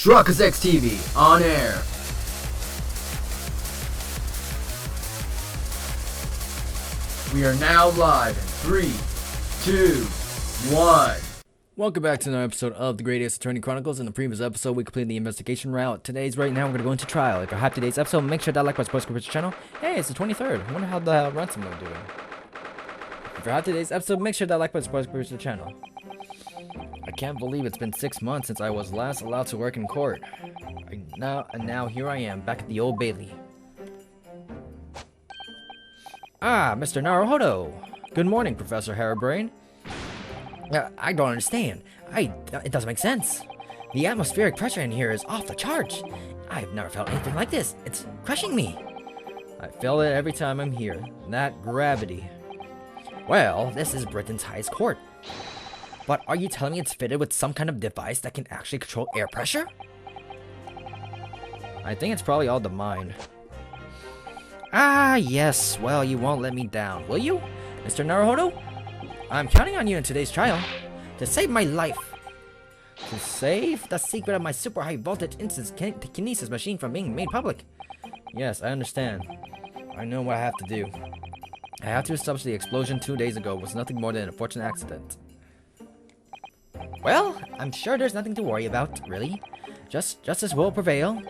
Chronicles TV on air. We are now live in 3, 2, 1. Welcome back to another episode of the Great Ace Attorney Chronicles. In the previous episode, we completed the investigation route. Right now, we're going to go into trial. If you're hyped today's episode, make sure to like my subscribe channel. Hey, it's the 23rd. I wonder how the ransom note doing. If you're hyped today's episode, make sure to like my subscribe to the channel. I can't believe it's been 6 months since I was last allowed to work in court. Now here I am, back at the Old Bailey. Ah, Mr. Naruhodo. Good morning, Professor Harebrayne. I don't understand. It doesn't make sense. The atmospheric pressure in here is off the charts. I've never felt anything like this. It's crushing me. I feel it every time I'm here. That gravity. Well, this is Britain's highest court. But are you telling me it's fitted with some kind of device that can actually control air pressure? I think it's probably all the mind. Ah, yes. Well, you won't let me down, will you, Mr. Naruhodo? I'm counting on you in today's trial to save my life. To save the secret of my super high voltage instant kinesis machine from being made public. Yes, I understand. I know what I have to do. I have to establish the explosion 2 days ago was nothing more than an unfortunate accident. Well, I'm sure there's nothing to worry about, really. Justice will prevail.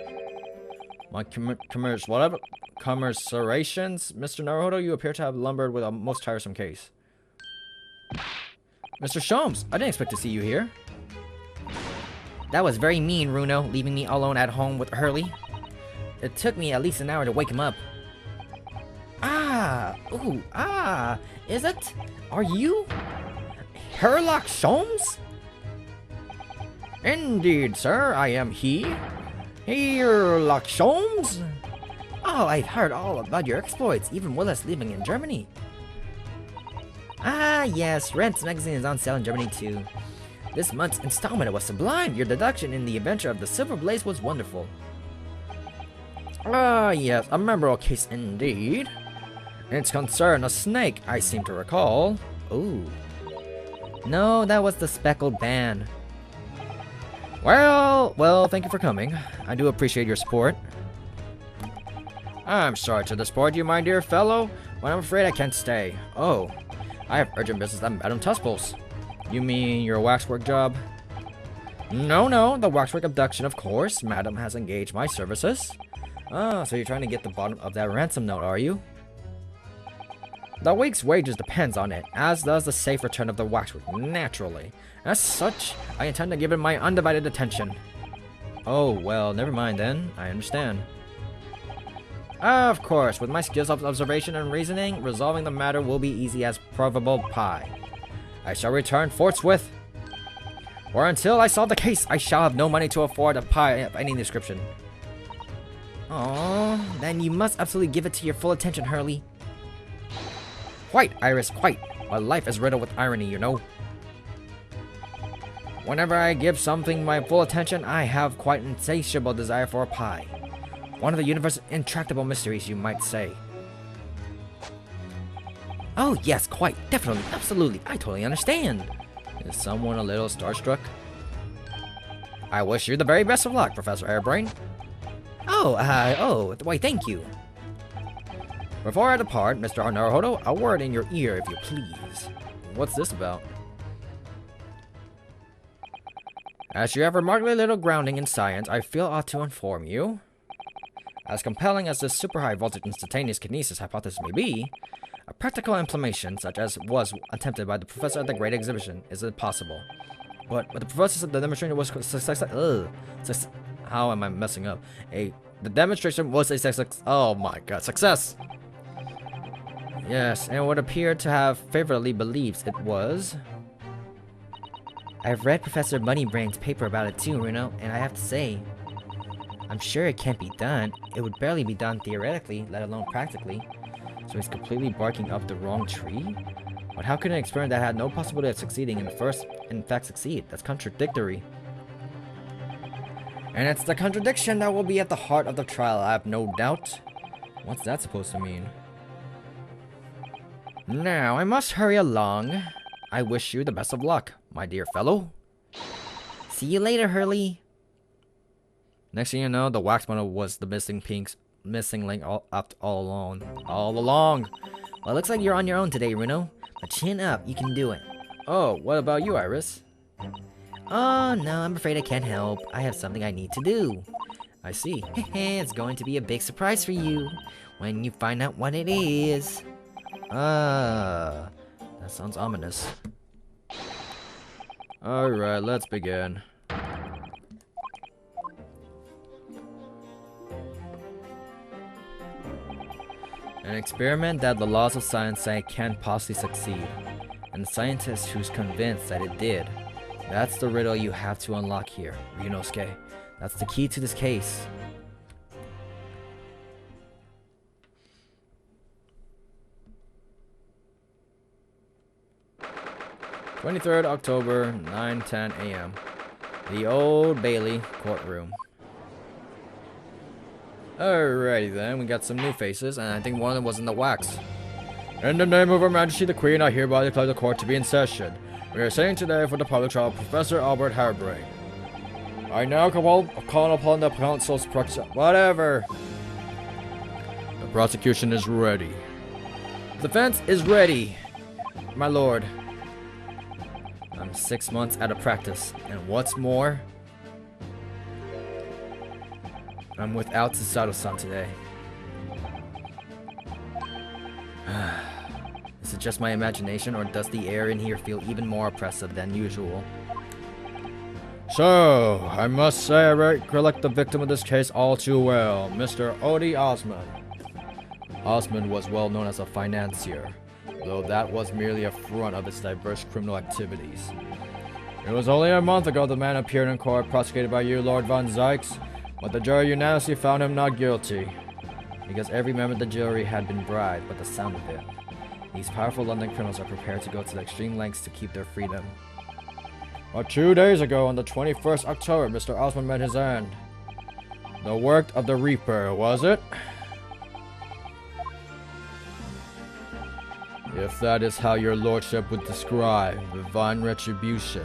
My commiserations, Mr. Naruhodo, you appear to have lumbered with a most tiresome case. Mr. Sholmes, I didn't expect to see you here. That was very mean, Runo, leaving me alone at home with Hurley. It took me at least an hour to wake him up. Is it? Are you? Herlock Sholmes? Indeed, sir, I am he. Herlock Sholmes? Oh, I've heard all about your exploits, even with us living in Germany. Ah, yes, Rent's magazine is on sale in Germany too. This month's installment was sublime. Your deduction in the adventure of the Silver Blaze was wonderful. Ah, yes, a memorable case indeed. It's concerned a snake, I seem to recall. Ooh. No, that was the speckled band. Well, thank you for coming. I do appreciate your support. I'm sorry to disappoint you, my dear fellow, but I'm afraid I can't stay. Oh, I have urgent business at Madame Tuspel's. You mean your waxwork job? No, the waxwork abduction, of course. Madame has engaged my services. Ah, so you're trying to get the bottom of that ransom note, are you? The week's wages depends on it, as does the safe return of the waxwork, naturally. As such, I intend to give it my undivided attention. Oh, well, never mind then. I understand. Of course, with my skills of observation and reasoning, resolving the matter will be easy as provable pie. I shall return forthwith. Or until I solve the case, I shall have no money to afford a pie of any description. Oh, then you must absolutely give it to your full attention, Hurley. Quite, Iris, quite. My life is riddled with irony, you know. Whenever I give something my full attention, I have quite an insatiable desire for a pie. One of the universe's intractable mysteries, you might say. Oh, yes, quite. Definitely. Absolutely. I totally understand. Is someone a little starstruck? I wish you the very best of luck, Professor Harebrayne. Why, thank you. Before I depart, Mr. Naruhodo, a word in your ear, if you please. What's this about? As you have remarkably little grounding in science, I feel ought to inform you. As compelling as this super high voltage instantaneous kinesis hypothesis may be, a practical implementation such as was attempted by the professor at the Great Exhibition is impossible. But the professor said the demonstration was success. How am I messing up? The demonstration was a success. Oh my god, success! Yes, and would appear to have favorably believes it was. I've read Professor Moneybrain's paper about it too, Runo, and I have to say, I'm sure it can't be done. It would barely be done theoretically, let alone practically. So he's completely barking up the wrong tree? But how could an experiment that had no possibility of succeeding in fact succeed? That's contradictory. And it's the contradiction that will be at the heart of the trial, I have no doubt. What's that supposed to mean? Now, I must hurry along. I wish you the best of luck, my dear fellow. See you later, Hurley. Next thing you know, the wax model was the missing link all along. Well, it looks like you're on your own today, Runo. But chin up, you can do it. Oh, what about you, Iris? Oh, no, I'm afraid I can't help. I have something I need to do. I see. It's going to be a big surprise for you when you find out what it is. That sounds ominous. Alright, let's begin. An experiment that the laws of science say can't possibly succeed, and the scientist who's convinced that it did. That's the riddle you have to unlock here, Ryunosuke. That's the key to this case. (23rd October, 9:10 a.m.) The Old Bailey courtroom. Alrighty then, we got some new faces, and I think one of them was in the wax. In the name of Her Majesty the Queen, I hereby declare the court to be in session. We are sitting today for the public trial of Professor Albert Harebrayne. I now call upon the council's whatever. The prosecution is ready. The defense is ready, my lord. I'm 6 months out of practice, and what's more, I'm without Susato-san today. Is it just my imagination, or does the air in here feel even more oppressive than usual? So, I must say I recollect the victim of this case all too well, Mr. Odie Osmond. Osmond was well known as a financier, though that was merely a front of his diverse criminal activities. It was only a month ago the man appeared in court prosecuted by you, Lord Von Zykes, but the jury unanimously found him not guilty, because every member of the jury had been bribed by the sound of it. These powerful London criminals are prepared to go to the extreme lengths to keep their freedom. But 2 days ago, on the 21st October, Mr. Osmond met his end. The work of the Reaper, was it? If that is how your lordship would describe divine retribution.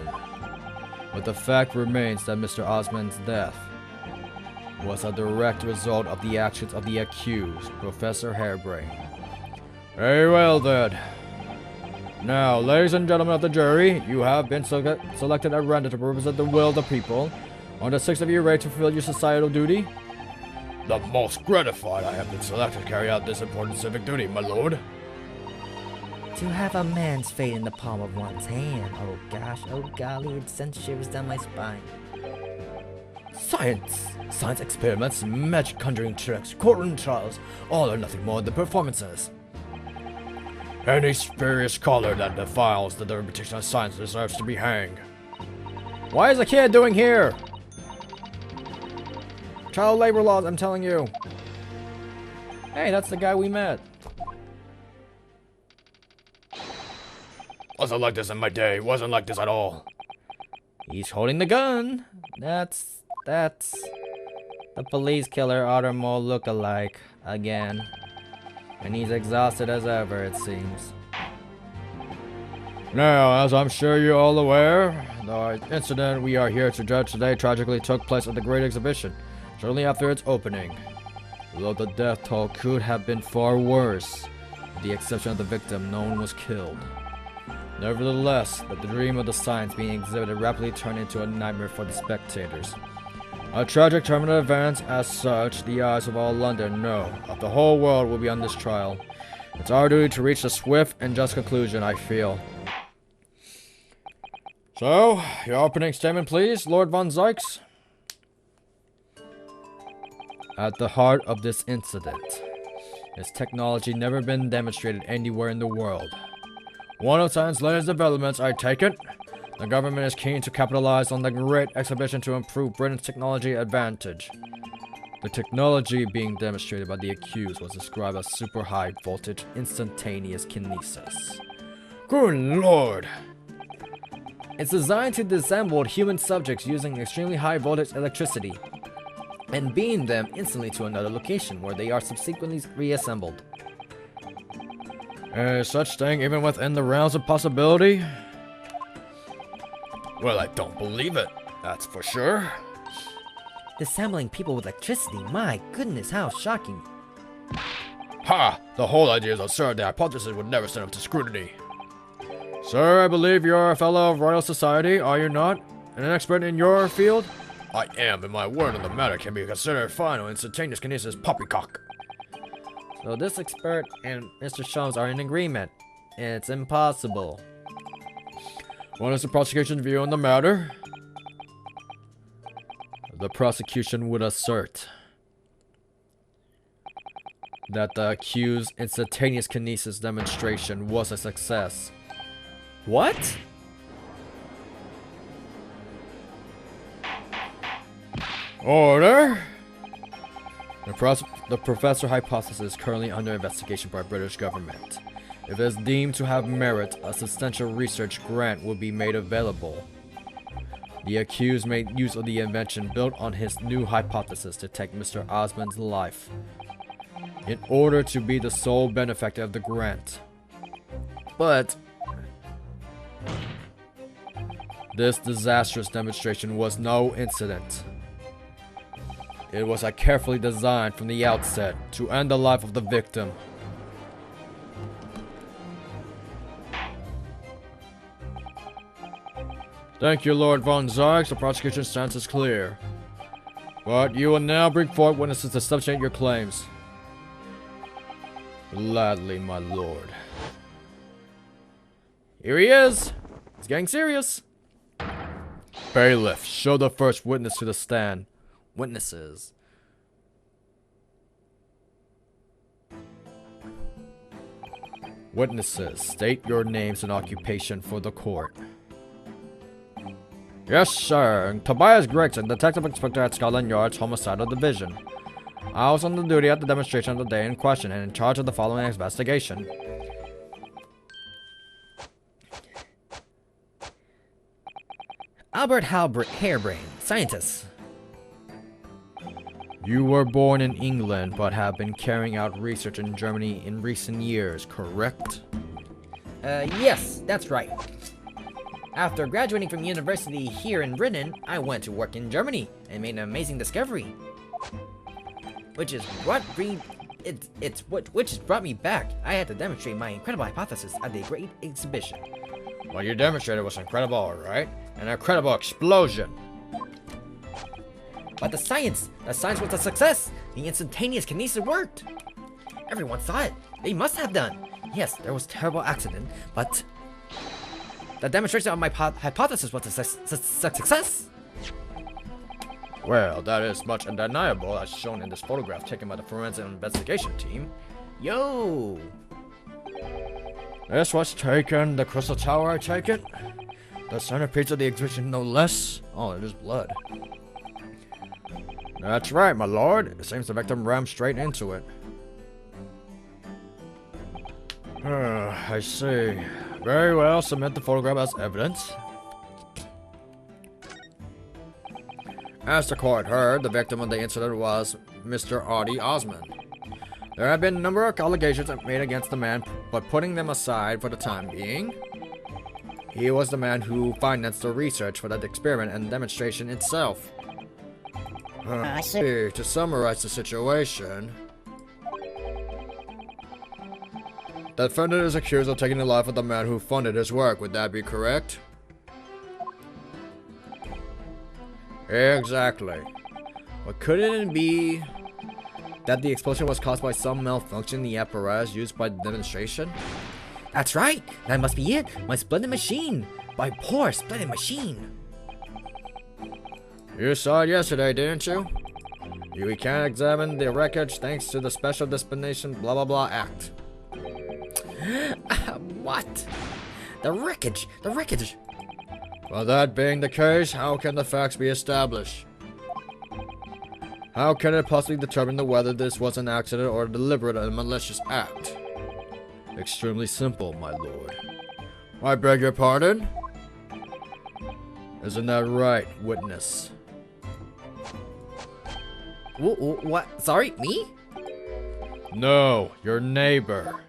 But the fact remains that Mr. Osmond's death was a direct result of the actions of the accused, Professor Harebrayne. Very well then. Now, ladies and gentlemen of the jury, you have been selected at random to represent the will of the people. Are the 6 of you ready to fulfill your societal duty? The most gratified I have been selected to carry out this important civic duty, my lord. To have a man's fate in the palm of one's hand. Oh gosh, oh golly, it sends shivers down my spine. Science experiments, magic conjuring tricks, courtroom trials, all are nothing more than performances. Any spurious scholar that defiles the reputation of science deserves to be hanged. What is the kid doing here? Child labor laws, I'm telling you. Hey, that's the guy we met. Wasn't like this in my day. Wasn't like this at all. He's holding the gun. That's the police killer Ottermole look-alike again. And he's exhausted as ever, it seems. Now, as I'm sure you're all aware, the incident we are here to judge today tragically took place at the Great Exhibition, shortly after its opening. Although the death toll could have been far worse, with the exception of the victim, no one was killed. Nevertheless, the dream of the science being exhibited rapidly turned into a nightmare for the spectators. A tragic turn of events, as such, the eyes of all London, no, of the whole world will be on this trial. It's our duty to reach a swift and just conclusion, I feel. So, your opening statement, please, Lord Von Zykes. At the heart of this incident is technology never been demonstrated anywhere in the world. One of science's latest developments, I take it. The government is keen to capitalize on the Great Exhibition to improve Britain's technology advantage. The technology being demonstrated by the accused was described as super high voltage instantaneous kinesis. Good lord! It's designed to disassemble human subjects using extremely high voltage electricity and beam them instantly to another location where they are subsequently reassembled. Is such thing even within the realms of possibility? Well, I don't believe it, that's for sure. Disabling people with electricity. My goodness, how shocking. Ha! The whole idea is absurd. The hypothesis would never stand up to scrutiny. Sir, I believe you're a fellow of Royal Society, are you not? And an expert in your field? I am, and my word on the matter can be considered final instantaneous kinesis poppycock. So this expert and Mr. Sholmes are in agreement. It's impossible. What is the prosecution's view on the matter? The prosecution would assert that the accused's instantaneous kinesis demonstration was a success. What? Order! The professor hypothesis is currently under investigation by British government. If it is deemed to have merit, a substantial research grant will be made available. The accused made use of the invention built on his new hypothesis to take Mr. Osmond's life, in order to be the sole benefactor of the grant. But this disastrous demonstration was no incident. It was carefully designed from the outset to end the life of the victim. Thank you, Lord Von Zarx. The prosecution's stance is clear. But you will now bring forward witnesses to substantiate your claims. Gladly, my lord. Here he is. It's getting serious. Bailiff, show the first witness to the stand. Witnesses. Witnesses, state your names and occupation for the court. Yes, sir. Tobias Gregson, Detective Inspector at Scotland Yard's Homicidal Division. I was on the duty at the demonstration of the day in question and in charge of the following investigation. Albert Harebrayne, scientist. You were born in England, but have been carrying out research in Germany in recent years, correct? Yes, that's right. After graduating from university here in Britain, I went to work in Germany and made an amazing discovery. Which has brought me back. I had to demonstrate my incredible hypothesis at the great exhibition. What you demonstrated was incredible, alright? An incredible explosion. But the science was a success. The instantaneous kinesis worked. Everyone saw it. They must have done. Yes, there was a terrible accident, but the demonstration of my hypothesis was a success. Well, that is much undeniable, as shown in this photograph taken by the forensic investigation team. Yo! This was taken, the Crystal Tower, I take it? The centerpiece of the exhibition, no less? Oh, it is blood. That's right, my lord. It seems the victim rammed straight into it. I see. Very well, submit the photograph as evidence. As the court heard, the victim of the incident was Mr. Artie Osmond. There have been a number of allegations made against the man, but putting them aside for the time being, he was the man who financed the research for that experiment and demonstration itself. I see. To summarize the situation, the defendant is accused of taking the life of the man who funded his work. Would that be correct? Exactly. But couldn't it be that the explosion was caused by some malfunction in the apparatus used by the demonstration? That's right. That must be it. My splendid machine. My poor splendid machine. You saw it yesterday, didn't you? We can't examine the wreckage thanks to the Special Dispensation blah blah blah Act. What? The wreckage! The wreckage! Well, that being the case, how can the facts be established? How can it possibly determine whether this was an accident or a deliberate and malicious act? Extremely simple, my lord. I beg your pardon? Isn't that right, witness? What? Sorry, me? No, your neighbor.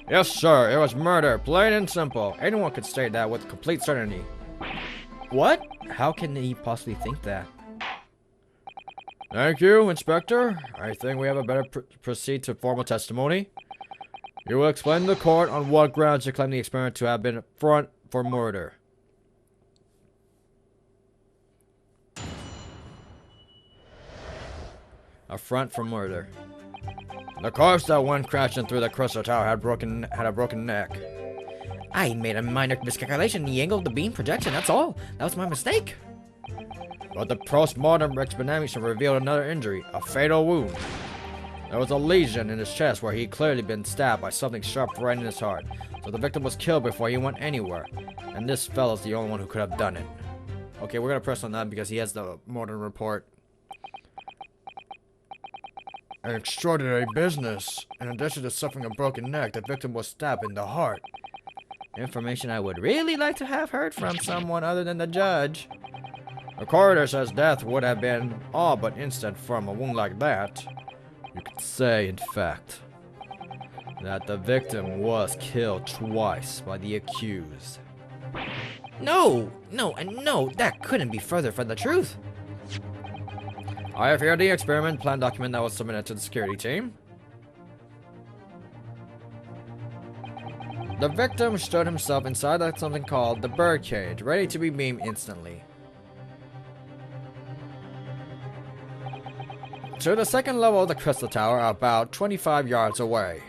Yes, sir, it was murder, plain and simple. Anyone could state that with complete certainty. What? How can he possibly think that? Thank you, Inspector. I think we have a better proceed to formal testimony. You will explain to the court on what grounds you claim the experiment to have been front for murder. A front for murder. The corpse that went crashing through the crystal tower had a broken neck. I made a minor miscalculation in the angle of the beam projection, that's all. That was my mistake. But the post-mortem examination revealed another injury, a fatal wound. There was a lesion in his chest where he'd clearly been stabbed by something sharp right in his heart. So the victim was killed before he went anywhere. And this fella's the only one who could have done it. Okay, we're gonna press on that because he has the mortem report. An extraordinary business. In addition to suffering a broken neck, the victim was stabbed in the heart. Information I would really like to have heard from someone other than the judge. The coroner says death would have been all but instant from a wound like that. You could say, in fact, that the victim was killed twice by the accused. No, that couldn't be further from the truth. I have here the experiment plan document that was submitted to the security team. The victim stood himself inside of something called the birdcage, ready to be beamed instantly. To the second level of the crystal tower, about 25 yards away.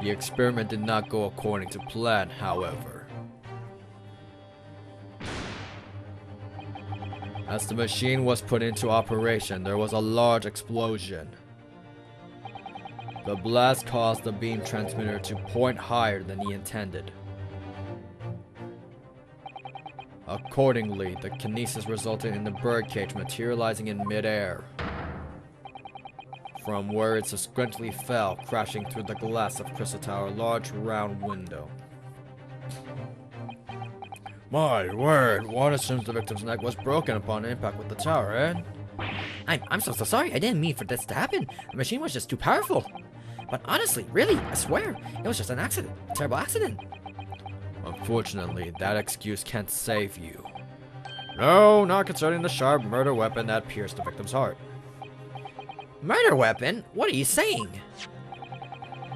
The experiment did not go according to plan, however. As the machine was put into operation, there was a large explosion. The blast caused the beam transmitter to point higher than he intended. Accordingly, the kinesis resulted in the birdcage materializing in midair, from where it subsequently fell, crashing through the glass of Crystal Tower's large round window. My word, one assumes the victim's neck was broken upon impact with the tower, eh? I'm so sorry, I didn't mean for this to happen. The machine was just too powerful. But honestly, really, I swear, it was just an accident. A terrible accident. Unfortunately, that excuse can't save you. No, not concerning the sharp murder weapon that pierced the victim's heart. Murder weapon? What are you saying?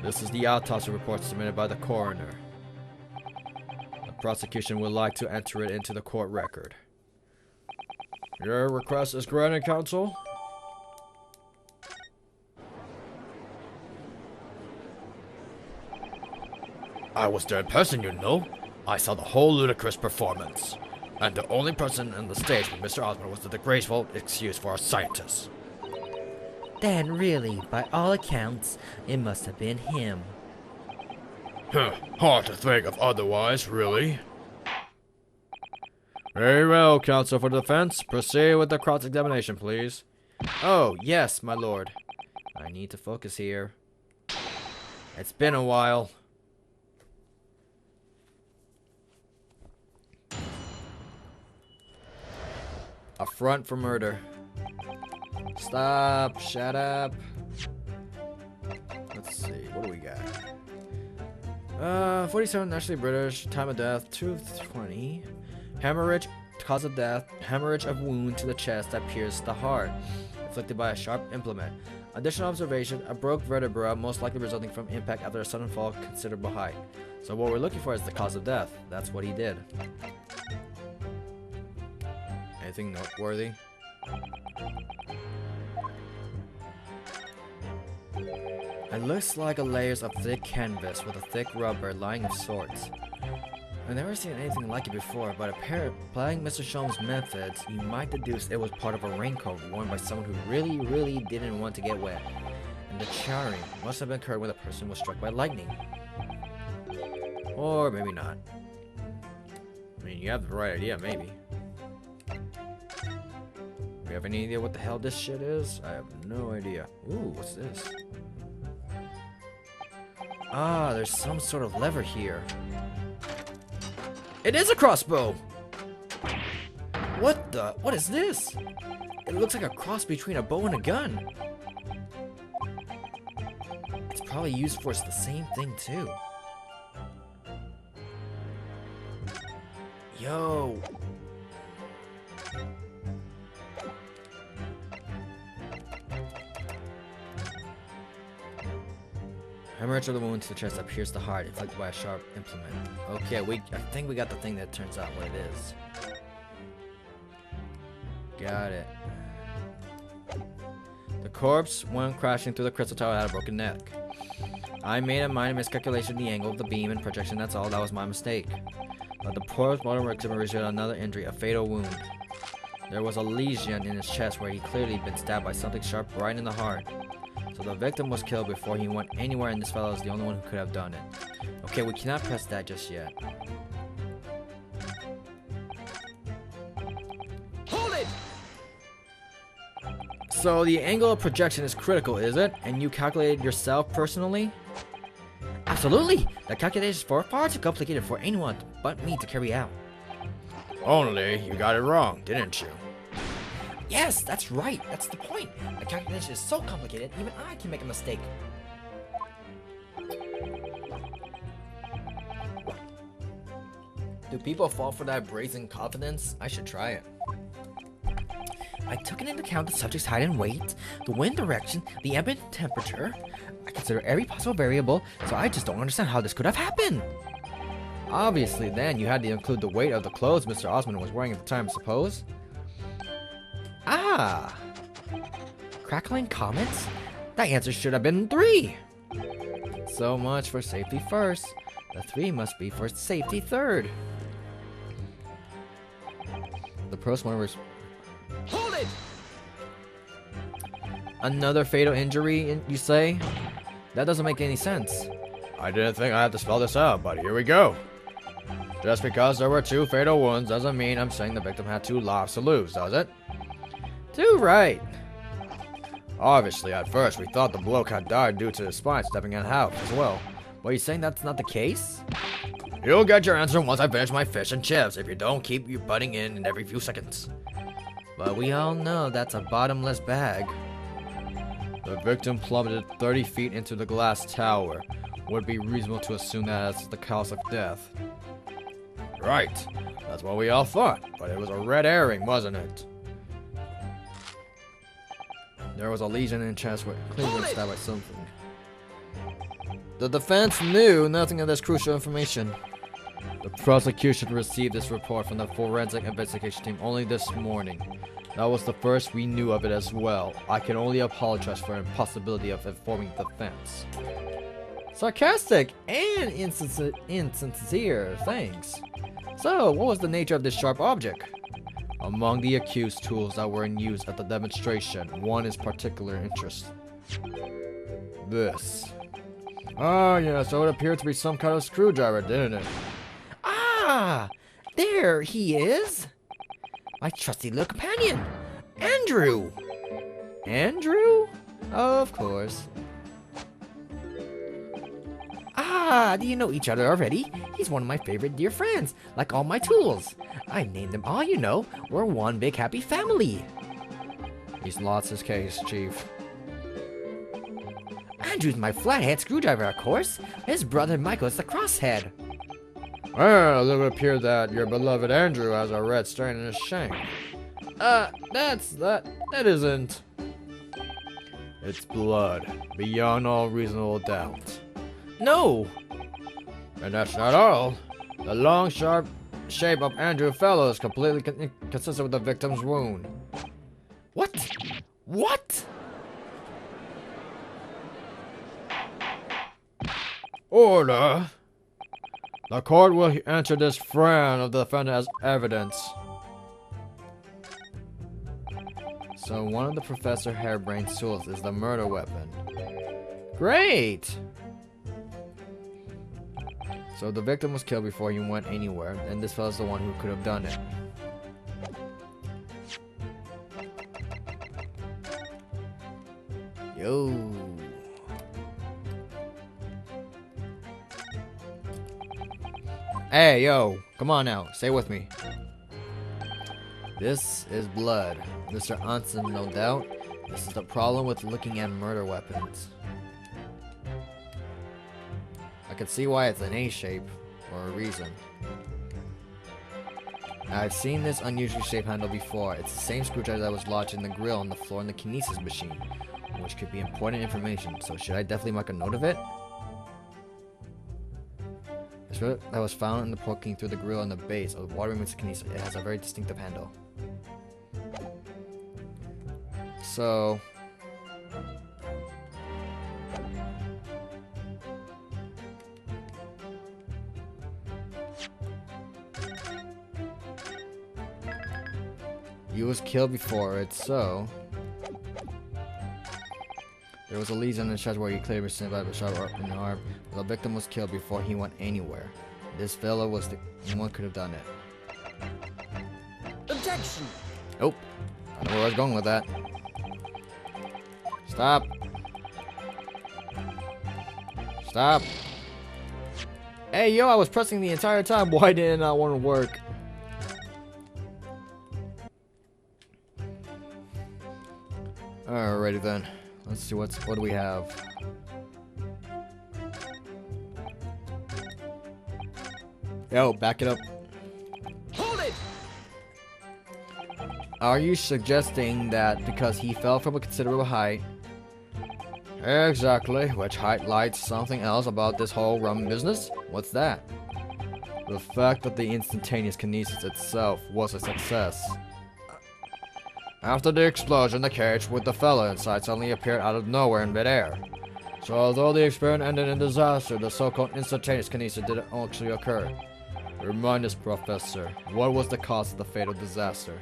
This is the autopsy report submitted by the coroner. The prosecution would like to enter it into the court record. Your request is granted, counsel. I was there in person, you know. I saw the whole ludicrous performance. And the only person on the stage with Mr. Osborn was the disgraceful excuse for a scientist. Then really, by all accounts, it must have been him. Hard to think of otherwise, really. Very well, counsel for the defense. Proceed with the cross-examination, please. Oh, yes, my lord. I need to focus here. It's been a while. A front for murder. Stop. Shut up. Let's see. What do we got? 47, naturally British. Time of death, 220. Hemorrhage, cause of death. Hemorrhage of wound to the chest that pierced the heart. Inflicted by a sharp implement. Additional observation, a broke vertebra, most likely resulting from impact after a sudden fall considerable height. So what we're looking for is the cause of death. That's what he did. Anything noteworthy? It looks like a layers of thick canvas with a thick rubber lining of sorts. I've never seen anything like it before, but applying Mr. Sholmes' methods, you might deduce it was part of a raincoat worn by someone who really didn't want to get wet. And the charring must have occurred when the person was struck by lightning. Or maybe not. I mean, you have the right idea, maybe. Do you have any idea what the hell this shit is? I have no idea. Ooh, what's this? Ah, there's some sort of lever here. It is a crossbow! What is this? It looks like a cross between a bow and a gun. It's probably used for the same thing too. Yo! Hemorrhage of the wound to the chest that pierced the heart, inflicted by a sharp implement. Okay, I think we got the thing that turns out what it is. Got it. The corpse went crashing through the crystal tower had a broken neck. I made a minor miscalculation of the angle of the beam and projection, that's all. That was my mistake. But the post-mortem examiner revealed another injury, a fatal wound. There was a lesion in his chest where he clearly been stabbed by something sharp right in the heart. So the victim was killed before he went anywhere, and this fellow is the only one who could have done it. Okay, we cannot press that just yet. Hold it! So the angle of projection is critical, is it? And you calculated yourself personally? Absolutely! The calculation is far too complicated for anyone but me to carry out. Only you got it wrong, didn't you? Yes, that's right. That's the point. The calculation is so complicated, even I can make a mistake. Do people fall for that brazen confidence? I should try it. I took into account the subject's height and weight, the wind direction, the ambient temperature. I consider every possible variable, so I just don't understand how this could have happened. Obviously, then, you had to include the weight of the clothes Mr. Osmond was wearing at the time, I suppose. Ah! Crackling comets? That answer should have been 3! So much for safety first. The 3 must be for safety third. The post-mortem was... Hold it! Another fatal injury, you say? That doesn't make any sense. I didn't think I had to spell this out, but here we go. Just because there were 2 fatal wounds doesn't mean I'm saying the victim had 2 lives to lose, does it? Too right. Obviously, at first, we thought the bloke had died due to his spine stepping in half as well. Well, you saying that's not the case? You'll get your answer once I finish my fish and chips if you don't keep you butting in every few seconds. But we all know that's a bottomless bag. The victim plummeted 30 feet into the glass tower. Would be reasonable to assume that as the cause of death. Right. That's what we all thought, but it was a red herring, wasn't it? There was a lesion in the chest where clearly been stabbed by something. The defense knew nothing of this crucial information. The prosecution received this report from the forensic investigation team only this morning. That was the first we knew of it as well. I can only apologize for the impossibility of informing the defense. Sarcastic and insincere, thanks. So, what was the nature of this sharp object? Among the accused tools that were in use at the demonstration, one is particular interest. This. Oh, yeah, so it appeared to be some kind of screwdriver, didn't it? Ah! There he is! My trusty little companion, Andrew! Andrew? Of course. Ah, do you know each other already? He's one of my favorite dear friends, like all my tools. I named them all, you know. We're one big happy family. He's lost his case, Chief. Andrew's my flathead screwdriver, of course. His brother Michael is the crosshead. Well, it would appear that your beloved Andrew has a red stain in his shank. That isn't. It's blood, beyond all reasonable doubt. No! And that's not all. The long, sharp shape of Andrew Fellow is completely consistent with the victim's wound. What? What? Order! The court will enter this friend of the defendant as evidence. So one of the Professor Harebrayne's tools is the murder weapon. Great! So the victim was killed before he went anywhere, and this fellow's the one who could have done it. Yo. Hey, yo, come on now, stay with me. This is blood. Mr. Anson, no doubt. This is the problem with looking at murder weapons. I can see why it's an A shape, for a reason. I've seen this unusual shape handle before. It's the same screwdriver that was lodged in the grill on the floor in the kinesis machine, which could be important information, so should I definitely make a note of it? It's that was found in the poking through the grill in the base of the water remains kinesis. It has a very distinctive handle. So he was killed before it, so there was a lesion in the chest where he clearly was by the shot in the arm. The victim was killed before he went anywhere. This fellow was the one could have done it. Objection! Nope. I know where I was going with that. Stop. Stop. Hey, yo, I was pressing the entire time. Why did it not want to work? Alrighty then. Let's see what do we have. Yo, back it up. Hold it! Are you suggesting that because he fell from a considerable height? Exactly, which highlights something else about this whole rum business? What's that? The fact that the instantaneous kinesis itself was a success. After the explosion, the cage with the fellow inside suddenly appeared out of nowhere in midair. So although the experiment ended in disaster, the so-called instantaneous kinesis didn't actually occur. Remind us, Professor, what was the cause of the fatal disaster?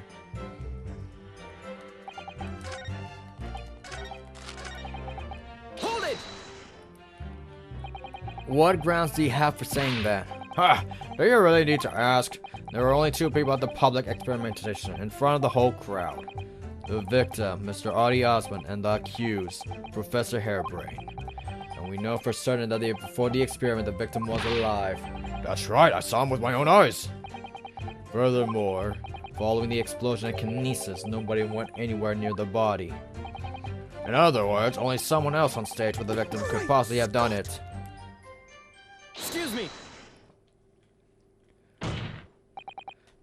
Hold it! What grounds do you have for saying that? Ha! Do you really need to ask? There were only two people at the public experimentation in front of the whole crowd. The victim, Mr. Audie Osmond, and the accused, Professor Harebrayne. And we know for certain that before the experiment, the victim was alive. That's right, I saw him with my own eyes. Furthermore, following the explosion and kinesis, nobody went anywhere near the body. In other words, only someone else on stage with the victim could possibly have done it. Excuse me!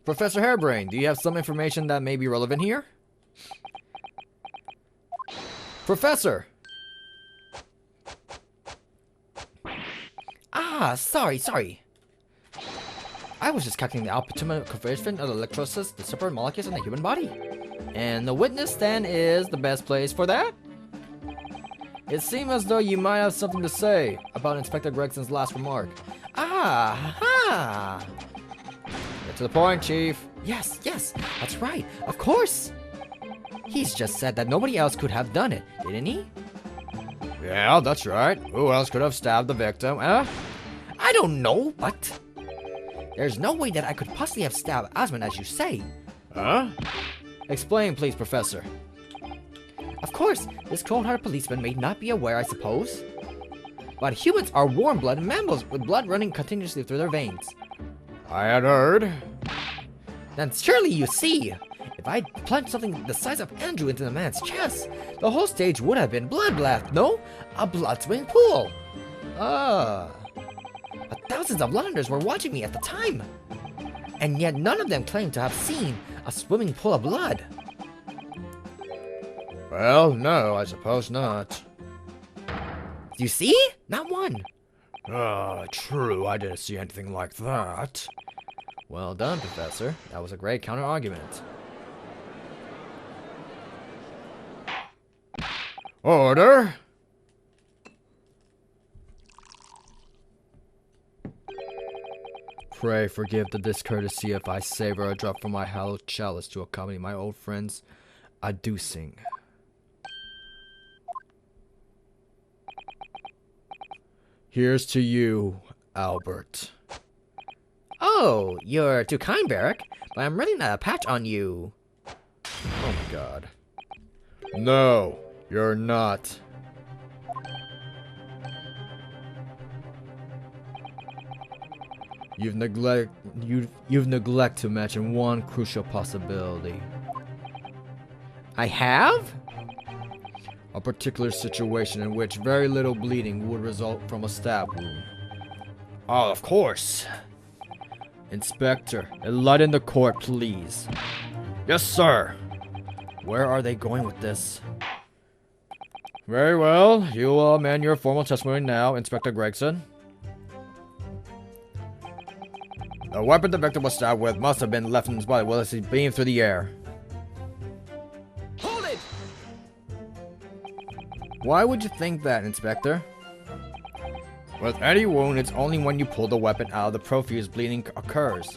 Professor Harebrayne, do you have some information that may be relevant here? Professor! Ah, sorry. I was just calculating the optimal coefficient of the electrolysis, the separate molecules in the human body. And the witness stand is the best place for that? It seems as though you might have something to say about Inspector Gregson's last remark. Ah-ha! Get to the point, Chief. Yes, that's right. Of course. He's just said that nobody else could have done it, didn't he? Yeah, that's right. Who else could have stabbed the victim, eh? I don't know, but there's no way that I could possibly have stabbed Osmond as you say. Huh? Explain, please, Professor. Of course, this cold-hearted policeman may not be aware, I suppose. But humans are warm-blooded mammals with blood running continuously through their veins. I had heard. Then surely you see, if I'd plunged something the size of Andrew into the man's chest, the whole stage would have been bloodbath, no? A blood swimming pool. Ah. But thousands of Londoners were watching me at the time. And yet none of them claimed to have seen a swimming pool of blood. Well, no, I suppose not. You see? Not one. True, I didn't see anything like that. Well done, Professor. That was a great counter-argument. Order! Pray forgive the discourtesy if I savor a drop from my hallowed chalice to accompany my old friends adducing. Here's to you, Albert. Oh, you're too kind, Barrack, but I'm running a patch on you. Oh my god. No, you're not. You've neglected to mention one crucial possibility. I have? A particular situation in which very little bleeding would result from a stab wound. Oh, of course. Inspector, enlighten the court, please. Yes, sir. Where are they going with this? Very well. You will amend your formal testimony now, Inspector Gregson. The weapon the victim was stabbed with must have been left in his body while he beamed through the air. Hold it! Why would you think that, Inspector? With any wound, it's only when you pull the weapon out of the profuse bleeding occurs.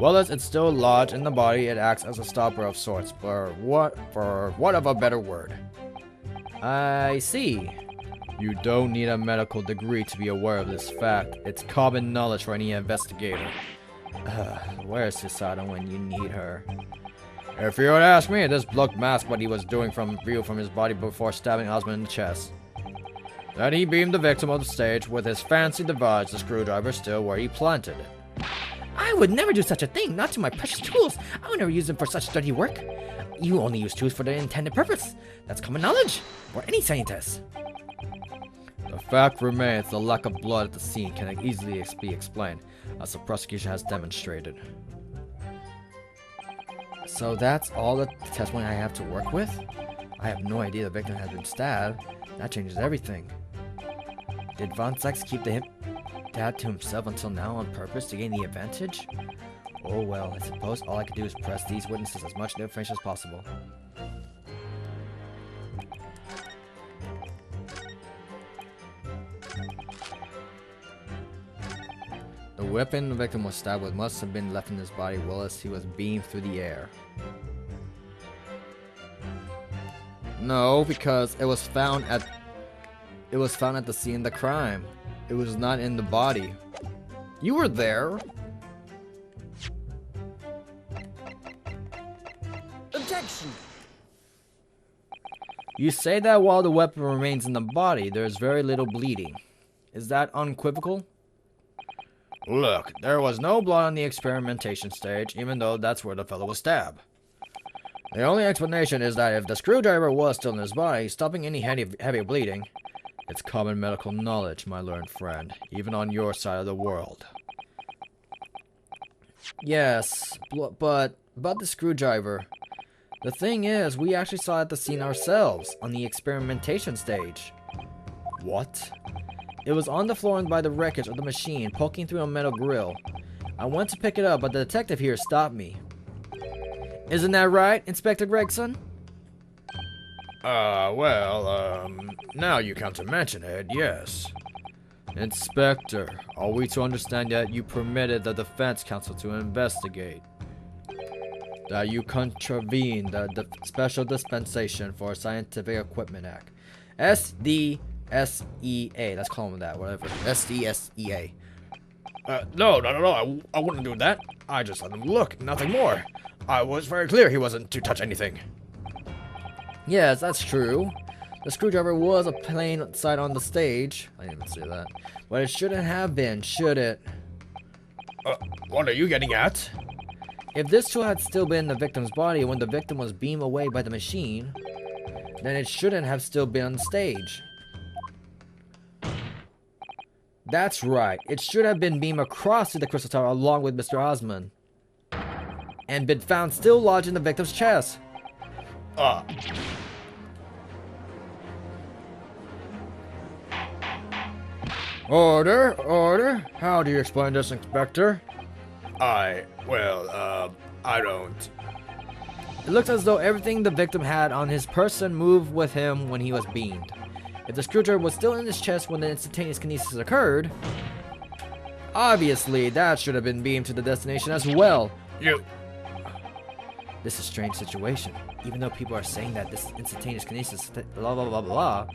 Well, as it's still lodged in the body, it acts as a stopper of sorts. For what of a better word? I see. You don't need a medical degree to be aware of this fact. It's common knowledge for any investigator. Where's Susanna when you need her? If you would ask me, this bloke masked what he was doing from view from his body before stabbing Osmond in the chest. Then he beamed the victim on the stage with his fancy device, the screwdriver still where he planted it. I would never do such a thing, not to my precious tools. I would never use them for such dirty work. You only use tools for their intended purpose. That's common knowledge for any scientist. The fact remains the lack of blood at the scene can easily be explained, as the prosecution has demonstrated. So that's all the testimony I have to work with? I have no idea the victim has been stabbed. That changes everything. Did Von Sachs keep that to himself until now on purpose to gain the advantage? Oh well, I suppose all I could do is press these witnesses as much information as possible. The weapon the victim was stabbed with must have been left in his body while he was beamed through the air. No, because it was found at the scene of the crime. It was not in the body. You were there. Objection! You say that while the weapon remains in the body, there is very little bleeding. Is that unequivocal? Look, there was no blood on the experimentation stage, even though that's where the fellow was stabbed. The only explanation is that if the screwdriver was still in his body, stopping any heavy bleeding, it's common medical knowledge, my learned friend, even on your side of the world. Yes, but about the screwdriver. The thing is, we actually saw it at the scene ourselves, on the experimentation stage. What? It was on the floor by the wreckage of the machine, poking through a metal grill. I went to pick it up, but the detective here stopped me. Isn't that right, Inspector Gregson? Now you come to mention it, yes. Inspector, are we to understand that you permitted the defense counsel to investigate? That you contravened the Special Dispensation for Scientific Equipment Act. SDSEA, let's call him that, whatever. SDSEA. No, I wouldn't do that. I just let him look, nothing more. I was very clear he wasn't to touch anything. Yes, that's true. The screwdriver was a plain sight on the stage. I didn't even say that. But it shouldn't have been, should it? What are you getting at? If this tool had still been in the victim's body when the victim was beamed away by the machine, then it shouldn't have still been on the stage. That's right. It should have been beamed across to the crystal tower along with Mr. Osmond. And been found still lodged in the victim's chest. Order. How do you explain this, Inspector? I don't. It looks as though everything the victim had on his person moved with him when he was beamed. If the screwdriver was still in his chest when the instantaneous kinesis occurred, obviously that should have been beamed to the destination as well. This is a strange situation. Even though people are saying that this instantaneous kinesis, blah blah blah blah,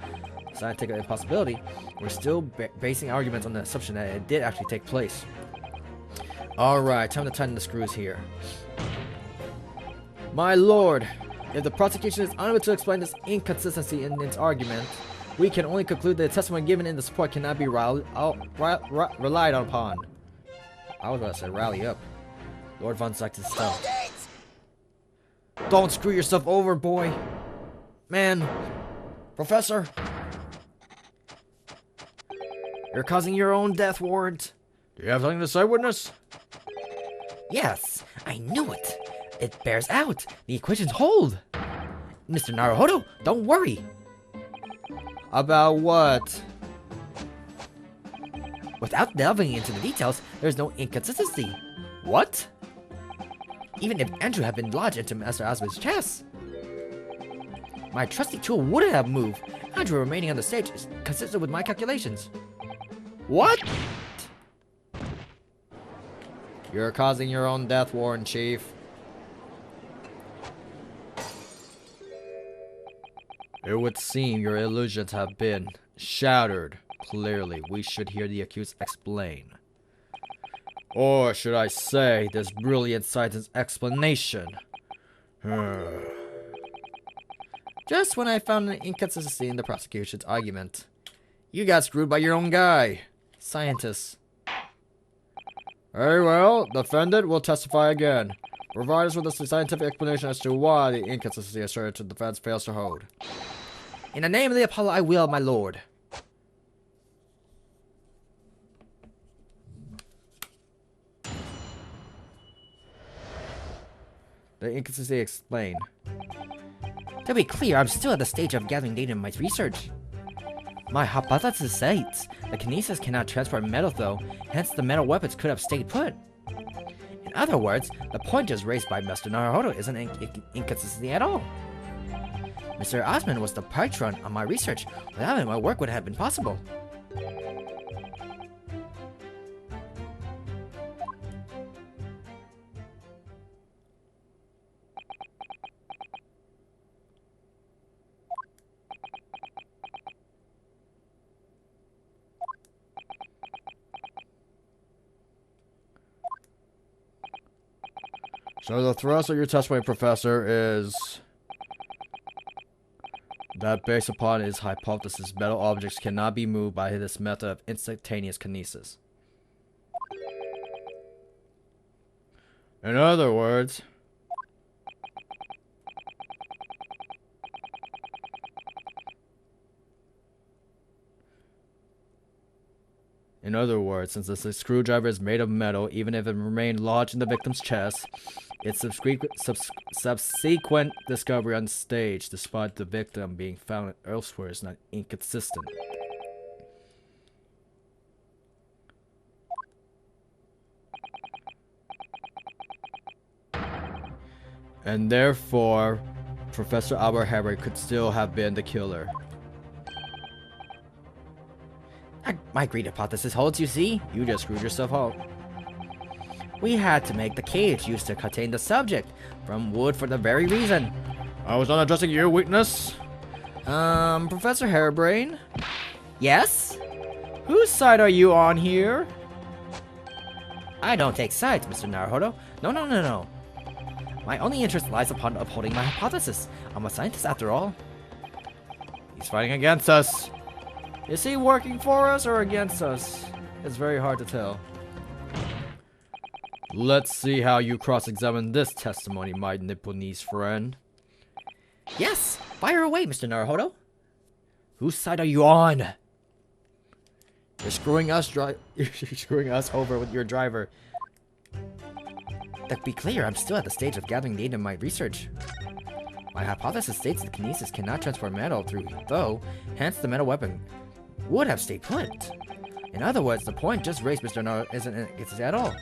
scientific impossibility, we're still basing arguments on the assumption that it did actually take place. Alright, time to tighten the screws here. My lord, if the prosecution is unable to explain this inconsistency in its argument, we can only conclude that the testimony given in the support cannot be relied upon. I was about to say rally up. Lord Von Sachs is stuck. Don't screw yourself over, boy. Man. Professor. You're causing your own death warrant. Do you have something to say, witness? Yes, I knew it. It bears out. The equations hold. Mr. Naruhodo, don't worry. About what? Without delving into the details, there's no inconsistency. What? Even if Andrew had been lodged into Master Osmond's chest, my trusty tool wouldn't have moved. Andrew remaining on the stage is consistent with my calculations. What? You're causing your own death, Warren Chief. It would seem your illusions have been shattered. Clearly, we should hear the accused explain. Or should I say, this brilliant scientist's explanation? Just when I found an inconsistency in the prosecution's argument, you got screwed by your own guy. Scientist. Very well, defendant will testify again. Provide us with a scientific explanation as to why the inconsistency asserted to the defense fails to hold. In the name of the Apollo, I will, my lord. The inconsistency explained. To be clear, I'm still at the stage of gathering data in my research. My hypothesis states the kinesis cannot transport metal though, hence the metal weapons could have stayed put. In other words, the point just raised by Mr. Naruhodo isn't an inconsistency at all. Mr. Osmond was the patron on my research. Without him, my work would have been possible. So the thrust of your testimony, Professor, is that based upon his hypothesis, metal objects cannot be moved by this method of instantaneous kinesis. In other words, since the screwdriver is made of metal, even if it remained lodged in the victim's chest, its subsequent discovery on stage, despite the victim being found elsewhere, is not inconsistent. And therefore, Professor Albert Harebrayne could still have been the killer. My great hypothesis holds, you see? You just screwed yourself up. We had to make the cage used to contain the subject from wood for the very reason. I was not addressing your weakness. Professor Harebrayne? Yes? Whose side are you on here? I don't take sides, Mr. Naruhodo. No. My only interest lies upon upholding my hypothesis. I'm a scientist after all. He's fighting against us. Is he working for us or against us? It's very hard to tell. Let's see how you cross-examine this testimony, my Nipponese friend. Yes, fire away, Mr. Naruhodo. Whose side are you on? You're screwing us over with your driver. To be clear, I'm still at the stage of gathering data in my research. My hypothesis states that kinesis cannot transport metal through, though, hence the metal weapon would have stayed put. In other words, the point just raised Mr. Naruhodo isn't inconsistent at all.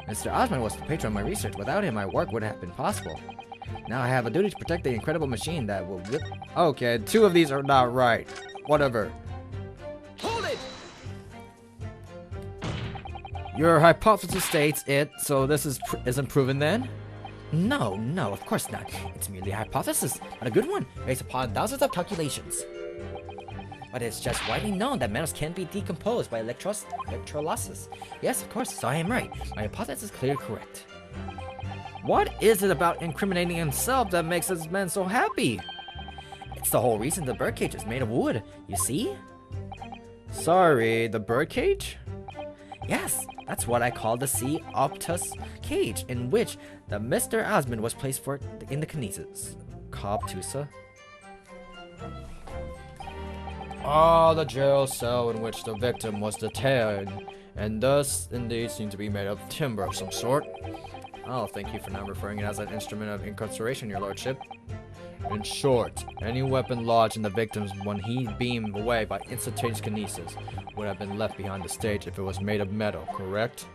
Mr. Osmond was the patron of my research. Without him, my work wouldn't have been possible. Now I have a duty to protect the incredible machine that will whip. Okay, two of these are not right. Whatever. Hold it! Your hypothesis states it, so this isn't proven then? No, of course not. It's merely a hypothesis, but a good one, based upon thousands of calculations. But it's just widely known that metals can be decomposed by electrolysis. Yes, of course, so I am right. My hypothesis is clearly correct. What is it about incriminating himself that makes this man so happy? It's the whole reason the birdcage is made of wood, you see? Sorry, the birdcage? Yes, that's what I call the sea optus cage, in which the Mr. Osmond was placed for in the kinesis. Obtusa? The jail cell in which the victim was detained, and thus indeed seemed to be made of timber of some sort. Oh, thank you for not referring it as an instrument of incarceration, your lordship. In short, any weapon lodged in the victim's when he beamed away by instantaneous kinesis would have been left behind the stage if it was made of metal, correct?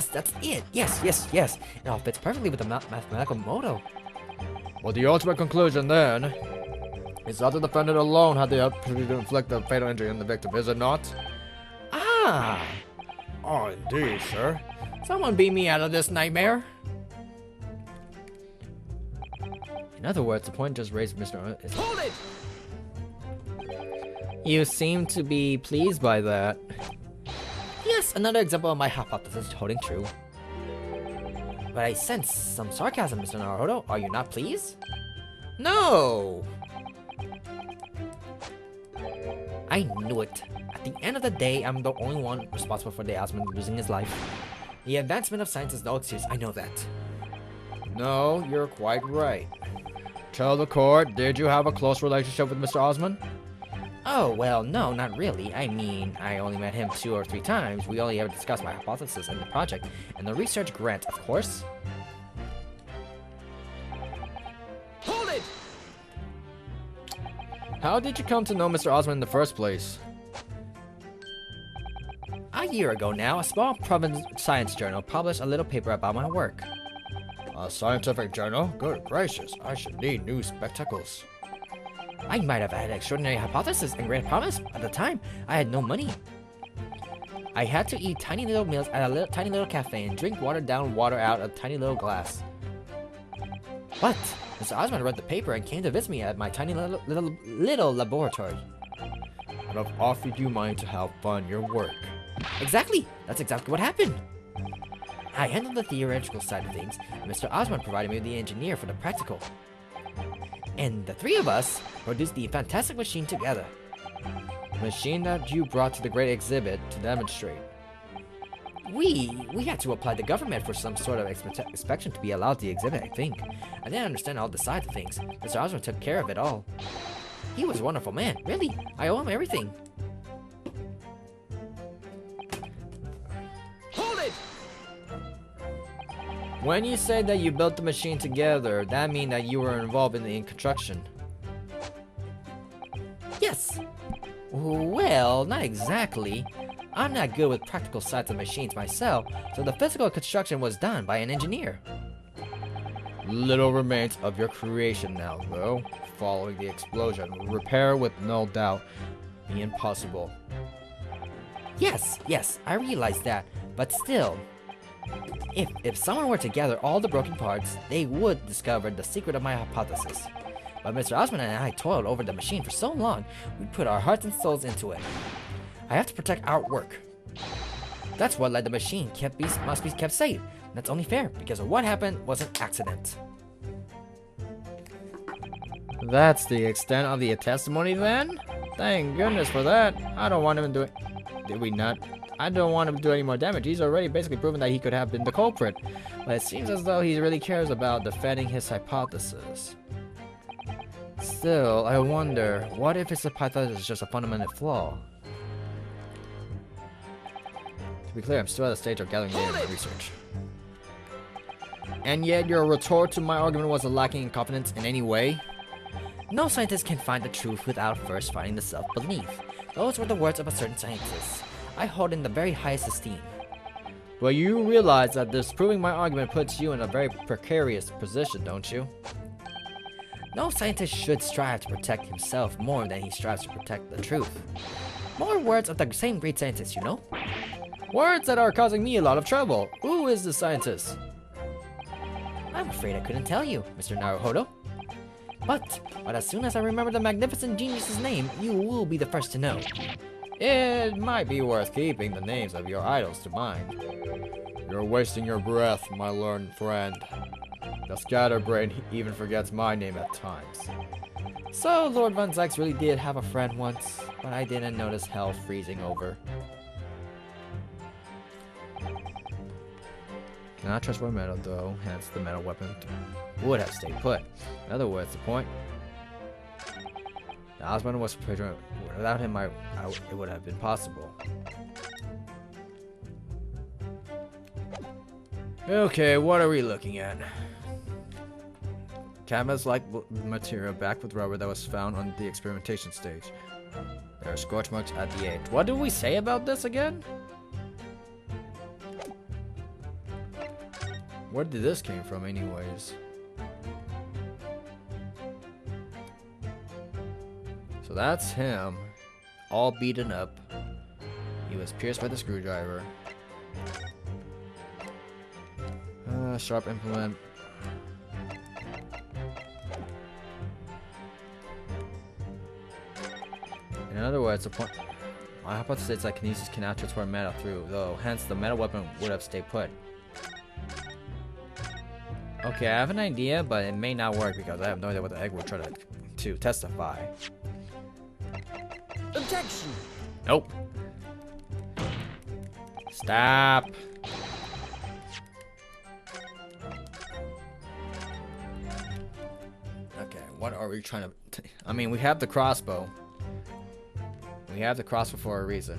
Yes, that's it. Yes, yes, yes. It all fits perfectly with the mathematical motto. Well, the ultimate conclusion then is that the defendant alone had the opportunity to inflict the fatal injury on the victim, is it not? Ah! Oh, indeed, sir. Someone beat me out of this nightmare. In other words, the point just raised Mr. is... Hold it! You seem to be pleased by that. Yes, another example of my hypothesis holding true. But I sense some sarcasm, Mr. Naruhodo. Are you not pleased? No! I knew it. At the end of the day, I'm the only one responsible for the Osmond losing his life. The advancement of science is no excuse, I know that. No, you're quite right. Tell the court, did you have a close relationship with Mr. Osmond? Oh, well, no, not really. I mean, I only met him 2 or 3 times. We only ever discussed my hypothesis and the project, and the research grant, of course. Hold it! How did you come to know Mr. Osmond in the first place? A year ago now, a small province science journal published a little paper about my work. A scientific journal? Good gracious, I should need new spectacles. I might have had an extraordinary hypothesis and great promise. At the time, I had no money. I had to eat tiny little meals at a tiny little cafe and drink watered down water out of a tiny little glass. But Mr. Osmond read the paper and came to visit me at my tiny little laboratory. And I've offered you money to help fund your work. Exactly! That's exactly what happened! I handled the theoretical side of things, and Mr. Osmond provided me with the engineer for the practical. And the 3 of us produced the fantastic machine together. Machine that you brought to the great exhibit to demonstrate. We had to apply to government for some sort of inspection to be allowed to exhibit, I think. I didn't understand all the sides of things. Mr. Osmond took care of it all. He was a wonderful man, really. I owe him everything. Hold it! When you say that you built the machine together, that means that you were involved in the construction. Yes. Well, not exactly. I'm not good with practical sides of machines myself, so the physical construction was done by an engineer. Little remains of your creation now, though. Following the explosion, repair with no doubt be impossible. Yes, I realize that, but still, if someone were to gather all the broken parts, they would discover the secret of my hypothesis. But Mr. Osmond and I toiled over the machine for so long, we put our hearts and souls into it. I have to protect our work. That's what led the machine must be kept safe. That's only fair, because what happened was an accident. That's the extent of the testimony then? Thank goodness for that. I don't want him to do it. Did we not? I don't want him to do any more damage. He's already basically proven that he could have been the culprit. But it seems as though he really cares about defending his hypothesis. Still, I wonder, what if his hypothesis is just a fundamental flaw? To be clear, I'm still at the stage of gathering data in my research. And yet your retort to my argument was lacking in confidence in any way? No scientist can find the truth without first finding the self-belief. Those were the words of a certain scientist. I hold in the very highest esteem. Well, you realize that disproving my argument puts you in a very precarious position, don't you? No scientist should strive to protect himself more than he strives to protect the truth. More words of the same great scientist, you know? Words that are causing me a lot of trouble. Who is the scientist? I'm afraid I couldn't tell you, Mr. Naruhodo. But as soon as I remember the magnificent genius's name, you will be the first to know. It might be worth keeping the names of your idols to mind. You're wasting your breath, my learned friend. The scatterbrain even forgets my name at times. So Lord Von Zykes really did have a friend once, but I didn't notice hell freezing over. Cannot trust my metal though, hence the metal weapon would have stayed put. In other words, the point. The Osmond was prisoner. Without him, it would have been possible. Okay, what are we looking at? Canvas-like material backed with rubber that was found on the experimentation stage. There are scorch marks at the edge. What do we say about this again? Where did this came from anyways? So that's him. All beaten up. He was pierced by the screwdriver. Sharp implement. In other words, the point. My hypothesis is that kinesis cannot transform metal through, though, hence the metal weapon would have stayed put. Okay, I have an idea, but it may not work because I have no idea what the egg will try to testify. Objection! Nope. Stop. Okay, what are we trying to... I mean, we have the crossbow. We have the crossbow for a reason.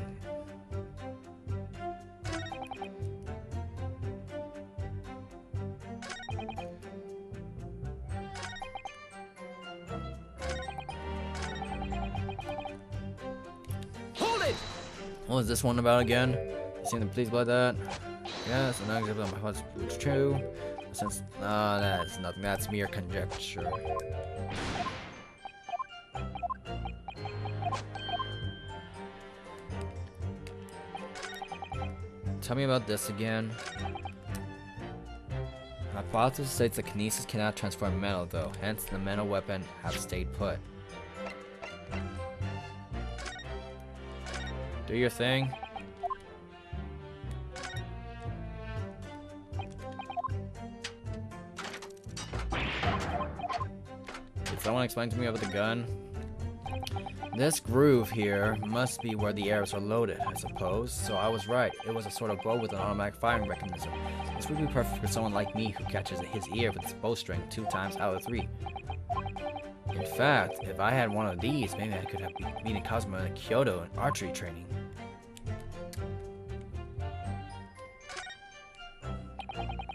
Hold it! What was this one about again? You seem pleased by that? Yes, an example of my thoughts is true. Since that's nothing. That's mere conjecture. Tell me about this again. Hypothesis states that kinesis cannot transform metal, though. Hence, the metal weapon have stayed put. Do your thing. Did someone explain to me about the gun? This groove here must be where the arrows are loaded, I suppose. So I was right. It was a sort of bow with an automatic firing mechanism. This would be perfect for someone like me who catches his ear with its bowstring 2 times out of 3. In fact, if I had one of these, maybe I could have beaten Cosmo in Kyoto in archery training.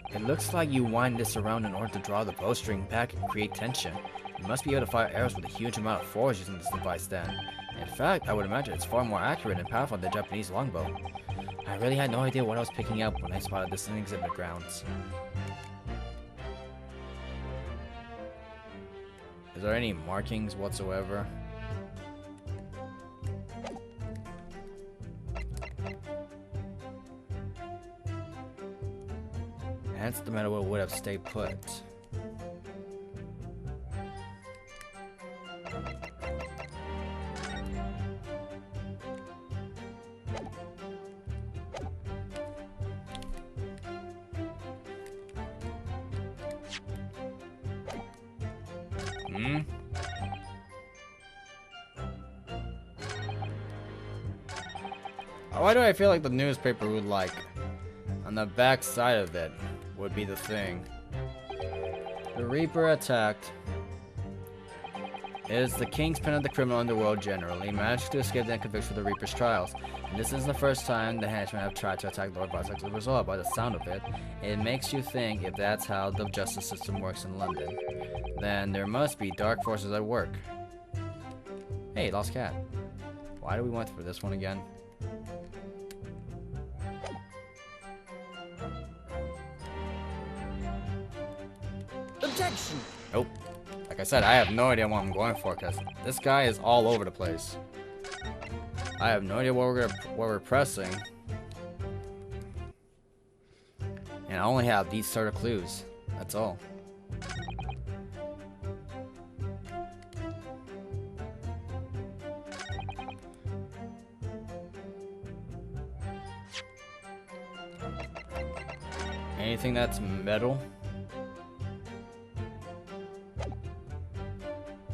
It looks like you wind this around in order to draw the bowstring back and create tension. You must be able to fire arrows with a huge amount of force using this device then. In fact, I would imagine it's far more accurate and powerful than the Japanese longbow. I really had no idea what I was picking up when I spotted this in exhibit grounds. Is there any markings whatsoever? Hence the metal would have stayed put. Why do I feel like the newspaper would like on the back side of it would be the thing? The Reaper attacked. It is the kingpin of the criminal underworld generally, managed to escape the conviction of the Reaper's trials. And this is the first time the henchmen have tried to attack Lord Vossack as a result. By the sound of it, it makes you think if that's how the justice system works in London, then there must be dark forces at work. Hey, lost cat. Why do we want for this one again? Objection! Nope. Like I said, I have no idea what I'm going for because this guy is all over the place. I have no idea what we're pressing. And I only have these sort of clues. That's all. Anything that's metal?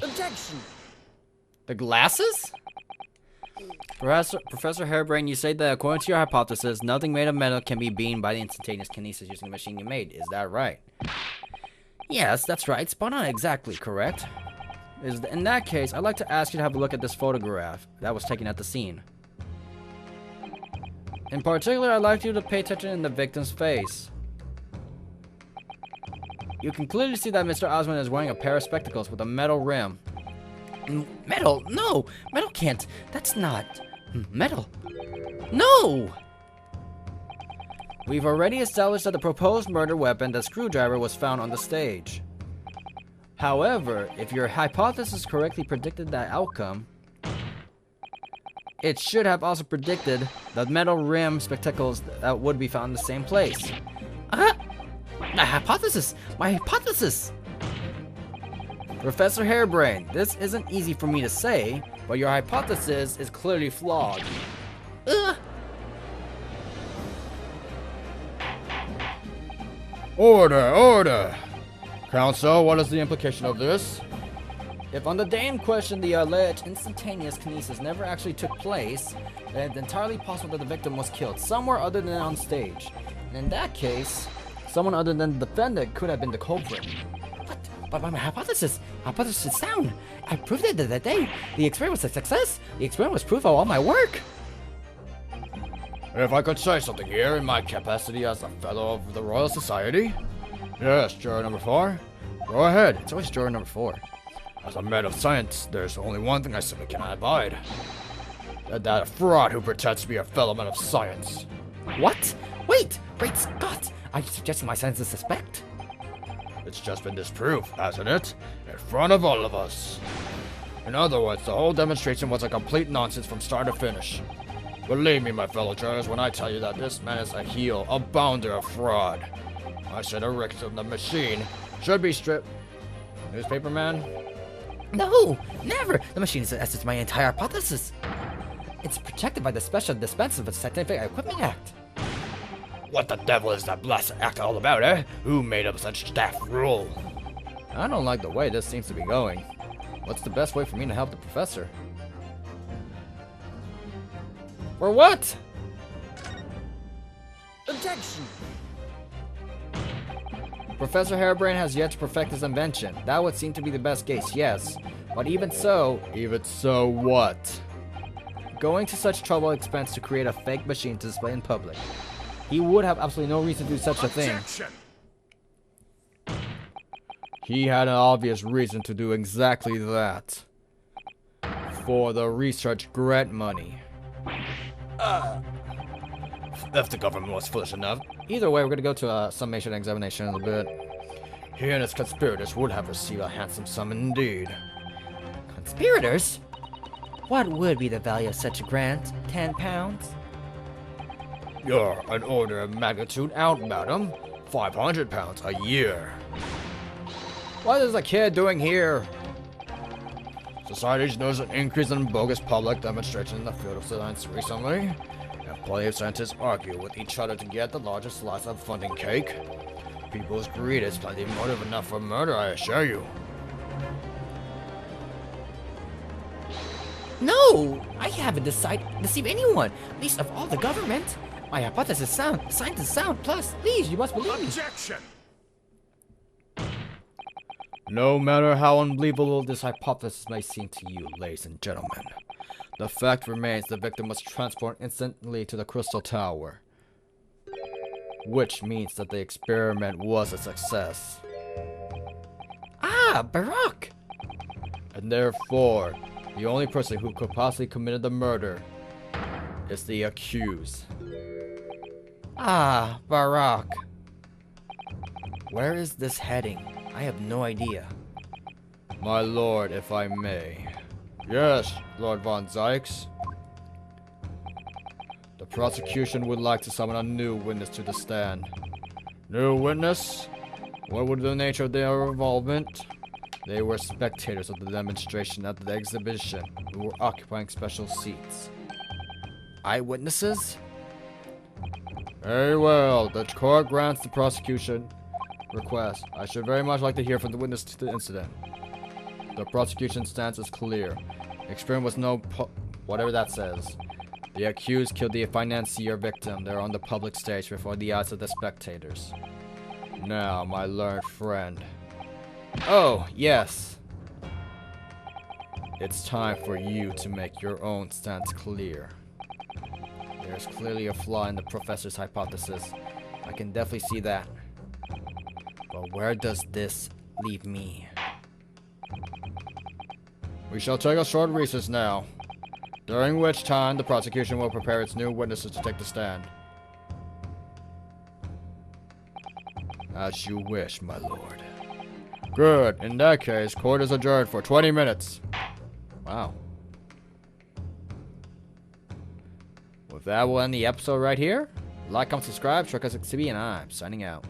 Objection! The glasses? Professor Harebrayne, you say that according to your hypothesis, nothing made of metal can be beamed by the instantaneous kinesis using the machine you made. Is that right? Yes, that's right. Spot on, exactly correct. In that case, I'd like to ask you to have a look at this photograph that was taken at the scene. In particular, I'd like you to pay attention in the victim's face. You can clearly see that Mr. Osmond is wearing a pair of spectacles with a metal rim. Metal? No! Metal can't. That's not... metal. No! We've already established that the proposed murder weapon, the screwdriver, was found on the stage. However, if your hypothesis correctly predicted that outcome, it should have also predicted the metal rim spectacles that would be found in the same place. My hypothesis! My hypothesis! Professor Harebrayne, this isn't easy for me to say, but your hypothesis is clearly flawed. Order, order! Counsel, what is the implication of this? If on the day in question the alleged instantaneous kinesis never actually took place, then it's entirely possible that the victim was killed somewhere other than on stage. And in that case, someone other than the defendant could have been the culprit. But my hypothesis is sound. I proved it that day. The experiment was a success. The experiment was proof of all my work. If I could say something here in my capacity as a fellow of the Royal Society? Yes, juror number 4. Go ahead. It's always juror number 4. As a man of science, there's only one thing I simply cannot abide. That fraud who pretends to be a fellow man of science. What? Wait! Great Scott! Are you suggesting my science is suspect? It's just been disproved, hasn't it? In front of all of us. In other words, the whole demonstration was a complete nonsense from start to finish. Believe me, my fellow jurors, when I tell you that this man is a heel, a bounder of fraud. I said a Richter of the machine should be stripped. Newspaper man? No! Never! The machine is the essence of my entire hypothesis. It's protected by the Special Dispense of Scientific Equipment Act. What the devil is that blasted act all about, eh? Who made up such staff rule? I don't like the way this seems to be going. What's the best way for me to help the professor? For what? Objection! Professor Harebrayne has yet to perfect his invention. That would seem to be the best case, yes. But even so... Even so what? Going to such trouble and expense to create a fake machine to display in public. He would have absolutely no reason to do such a thing. He had an obvious reason to do exactly that. For the research grant money. If the government was foolish enough. Either way, we're going to go to a summation examination in a bit. He and his conspirators would have received a handsome sum indeed. Conspirators? What would be the value of such a grant? 10 pounds? You're an order of magnitude out, madam. 500 pounds a year. What is the kid doing here? Society's noticed an increase in bogus public demonstrations in the field of science recently. And plenty of scientists argue with each other to get the largest slice of funding cake. People's greed is plenty motive enough for murder, I assure you. No! I haven't deceived anyone, least of all the government. My hypothesis is sound, the science is sound, plus, please, you must believe me. Objection! No matter how unbelievable this hypothesis may seem to you, ladies and gentlemen, the fact remains the victim was transported instantly to the Crystal Tower. Which means that the experiment was a success. Ah, Barack! And therefore, the only person who could possibly committed the murder is the accused. Ah, Barack. Where is this heading? I have no idea. My lord, if I may. Yes, Lord Von Zykes. The prosecution would like to summon a new witness to the stand. New witness? What would the nature of their involvement? They were spectators of the demonstration at the exhibition who were occupying special seats. Eyewitnesses? Very well, the court grants the prosecution request. I should very much like to hear from the witness to the incident. The prosecution stance is clear. Experiment was no whatever that says. The accused killed the financier victim there on the public stage before the eyes of the spectators. Now, my learned friend. Oh, yes. It's time for you to make your own stance clear. There's clearly a flaw in the professor's hypothesis. I can definitely see that. But where does this leave me? We shall take a short recess now, during which time the prosecution will prepare its new witnesses to take the stand. As you wish, my lord. Good. In that case, court is adjourned for 20 minutes. Wow. With that, we'll end the episode right here. Like, comment, subscribe. Chronicles, and I'm signing out.